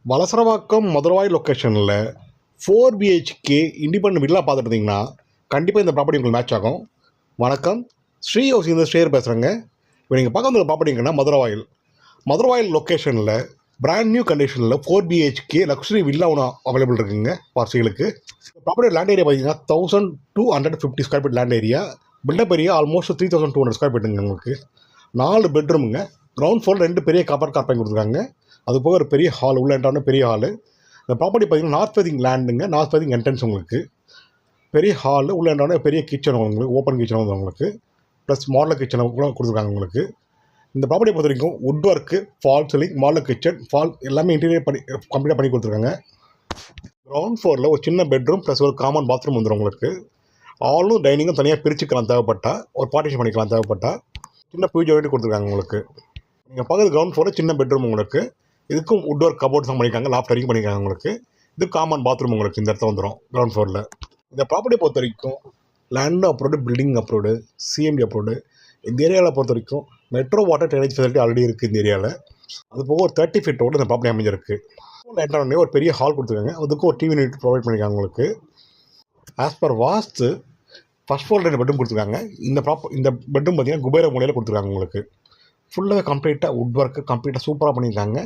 வலசரவாக்கம் மதுரவாய் லொக்கேஷனில் 4 BHK independent villa பார்த்துட்டு இருந்தீங்கன்னா கண்டிப்பாக இந்த ப்ராப்பர்ட்டி உங்களுக்கு மேட்ச் ஆகும். வணக்கம், ஸ்ரீ ஹவுஸ் இந்த ஸ்டேர் பேசுகிறேங்க. இப்போ நீங்கள் பார்க்க வந்த ப்ராப்பர்ட்டிங்கன்னா மதுரவாயில் லொக்கேஷனில் பிராண்ட் நியூ கண்டிஷனில் 4 BHK லக்ஸுரி வில்லா ஒன்று அவைலபிள் இருக்குங்க பார்சிகளுக்கு. ப்ராப்பர்ட்டி லேண்ட் ஏரியா பார்த்தீங்கன்னா 1250 square feet land area. Built up area almost 3200 square ஃபீட்டுங்க. உங்களுக்கு 4 பெட்ரூமுங்க. கிரவுண்ட் ஃப்ளோர் 2 பெரிய காப்பர் கார்பைன் கொடுத்துருக்காங்க. அது போக ஒரு பெரிய ஹால், உள்ள என்ட்ரான பெரிய ஹாலு. இந்த ப்ராப்பர்ட்டி பார்த்தீங்கன்னா நார்த் ஃபேசிங் லேண்டுங்க, நார்த் ஃபேசிங் என்ட்ரன்ஸ். உங்களுக்கு பெரிய ஹாலு, உள்ள என்ட்ரான பெரிய கிச்சன், உங்களுக்கு ஓப்பன் கிச்சன் வந்து உங்களுக்கு ப்ளஸ் மாடலர் கிச்சனை கூட கொடுத்துருக்காங்க. உங்களுக்கு இந்த ப்ராப்பர்ட்டியை பொறுத்த வரைக்கும் would work, fall ceiling, modeller kitchen, fall எல்லாமே இன்டீரியர் பண்ணி கம்ப்ளீட்டாக பண்ணி கொடுத்துருக்காங்க. கிரவுண்ட் ஃப்ளோரில் ஒரு சின்ன பெட்ரூம் ப்ளஸ் ஒரு காமன் பாத்ரூம் வந்துடும். உங்களுக்கு ஆலும் டைனிங்கும் தனியாக பிரிச்சுக்கலாம் தேவைப்பட்டா, ஒரு பார்ட்டிஷன் பண்ணிக்கலாம் தேவைப்பட்டா. சின்ன பூஜை வேண்டி கொடுத்துருக்காங்க. உங்களுக்கு நீங்கள் பார்க்குறது கிரவுண்ட் ஃப்ளோரில் சின்ன பெட்ரூம். உங்களுக்கு இதுக்கும் வுட் ஒர்க் கபோர்ட்ஸ் தான் பண்ணியிருக்காங்க, லாஃப்ட் வரைக்கும் பண்ணியிருக்காங்க. உங்களுக்கு இது காமன் பாத்ரூம் உங்களுக்கு இந்த இடத்துல வந்துடும் கிரவுண்ட் ஃப்ளோரில். இந்த ப்ராப்பர்ட்டியை பொறுத்த வரைக்கும் land approved, building approved, CMD approved. இந்த ஏரியாவில் பொறுத்த வரைக்கும் metro water drainage facility already இருக்குது இந்த ஏரியாவில். அது போக ஒரு 30 feet ரோடு இந்த ப்ராப்பர்ட்டி அமைஞ்சிருக்கு. என்ட்ரானே ஒரு பெரிய ஹால் கொடுத்துருக்காங்க. அதுக்கும் ஒரு டிவி யூனிட் ப்ரொவைட் பண்ணியிருக்காங்க. உங்களுக்கு ஆஸ் பர் வாஸ்து ஃபர்ஸ்ட் ஃப்ளோர் 2 பெட்ரூம் கொடுத்துருக்காங்க. இந்த பெட்ரூம் பார்த்தீங்கன்னா குபேர மூலையில் கொடுத்துருக்காங்க. உங்களுக்கு ஃபுல்லாக கம்ப்ளீட்டாக வுட் ஒர்க்கு கம்ப்ளீட்டாக சூப்பராக பண்ணியிருக்காங்க.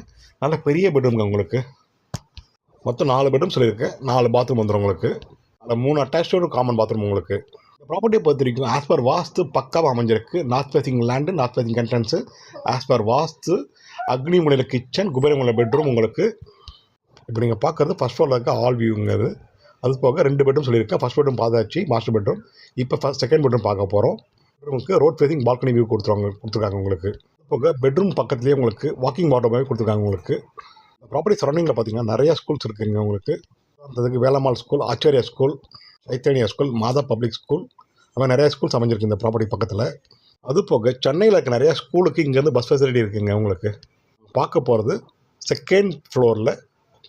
நல்ல பெரிய பெட்ரூம்ங்க. உங்களுக்கு மொத்தம் 4 பெட்ரூம் சொல்லியிருக்கேன். 4 பாத்ரூம் வந்துடும். உங்களுக்கு அதில் 3 அட்டாச்சு ஒரு காமன் பாத்ரூம். உங்களுக்கு இந்த ப்ராப்பர்ட்டியை பொறுத்த வரைக்கும் ஆஸ் பர் வாஸ்து பக்காவாக அமைஞ்சிருக்கு. North facing land, north facing entrance, as per vastu அக்னி மூலையில் கிச்சன், குபேர மூலையில் பெட்ரூம். உங்களுக்கு இப்போ நீங்கள் பார்க்குறது ஃபஸ்ட் ஃப்ளோரில் இருக்க ஆல் வியூங்கிறது. அது போக 2 பெட்ரூம் சொல்லியிருக்கேன். ஃபஸ்ட் பெட்ரூம் பார்த்தாச்சு, மாஸ்டர் பெட்ரூம். இப்போ செகண்ட் பெட்ரூம் பார்க்க போகிறோம். பெட்ரூமுக்கு ரோட் ஃபேசிங் பால்கனி வியூ கொடுத்துருக்காங்க. உங்களுக்கு போக பெட்ரூம் பக்கத்துலேயே உங்களுக்கு வாக்கிங் வாட்டர் மாதிரி கொடுத்துருக்காங்க. உங்களுக்கு ப்ராப்பர்ட்டி சரௌண்டிங்கில் பார்த்தீங்கன்னா நிறையா ஸ்கூல்ஸ் இருக்குதுங்க. உங்களுக்கு அதுக்கு Velammal school, Acharya school, Chaitanya school, மாதா பப்ளிக் ஸ்கூல், அது மாதிரி நிறையா ஸ்கூல்ஸ் அமைஞ்சிருக்கு இந்த ப்ராப்பர்ட்டி பக்கத்தில். அது போக சென்னையில் இருக்க நிறையா ஸ்கூலுக்கு இங்கேருந்து பஸ் ஃபெசிலிட்டி இருக்குதுங்க. உங்களுக்கு பார்க்க போகிறது செகண்ட் ஃப்ளோரில்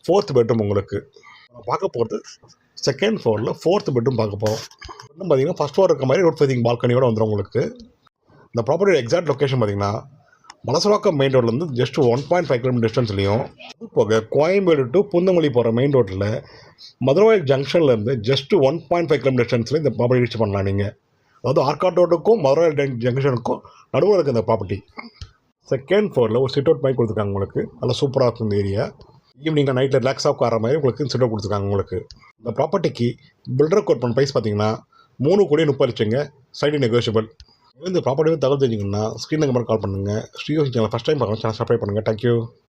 4th பெட்ரூம். உங்களுக்கு பார்க்க போகிறது செகண்ட் ஃப்ளோரில் 4th பெட்ரூம் பார்க்க போகிறோம். இன்னும் பார்த்தீங்கன்னா ஃபஸ்ட் ஃப்ளோர் இருக்க மாதிரி ரோட் ஃபேசிங் பால்கனியோடு வந்துடும். உங்களுக்கு இந்த ப்ராப்பர்ட்டியோட எக்ஸாக்ட் லொக்கேஷன் பார்த்தீங்கன்னா வலசரவாக்கம் மெயின் ரோட்லேருந்து ஜஸ்ட் 1.5 km டிஸ்டன்ஸ்லையும், அது போக கோயம்பேடு டு பூந்தமல்லி போகிற மெயின் ரோட்டில் மதுரவாயில் ஜங்ஷன்லேருந்து ஜஸ்ட் 1.5 km டிஸ்டன்ஸில் இந்த ப்ராப்பர்ட்டி ரீச் பண்ணலாம். நீங்கள் அதாவது ஆர்காட் ரோடுக்கும் மதுரவாயில் ஜங்ஷனுக்கும் நடுவில் இருக்குது இந்த ப்ராப்பர்ட்டி. செகண்ட் ஃப்ளோரில் ஒரு சிட் அவுட் மாதிரி கொடுத்துருக்காங்க. உங்களுக்கு நல்லா சூப்பராக இருக்கும் இந்த ஏரியா. ஈவினிங் நைட்டில் ரிலாக்ஸாக உட்கார மாதிரி உங்களுக்கு சிட் அவுட் கொடுத்துருக்காங்க. உங்களுக்கு இந்த ப்ராப்பர்ட்டிக்கு பில்டர் கோட் பண்ண ப்ரைஸ் பார்த்தீங்கன்னா 3,30,00,000ங்க. Side negotiable. இந்த ப்ராப்பர்ட்டி தகவல் தெரிஞ்சிங்கன்னா ஸ்க்ரீன் நம்பர் கால் பண்ணுங்கள். Sri house channel first time பார்க்கணும், சேனல் சப்ஸ்கிரைப் பண்ணுங்கள். தேங்க்யூ.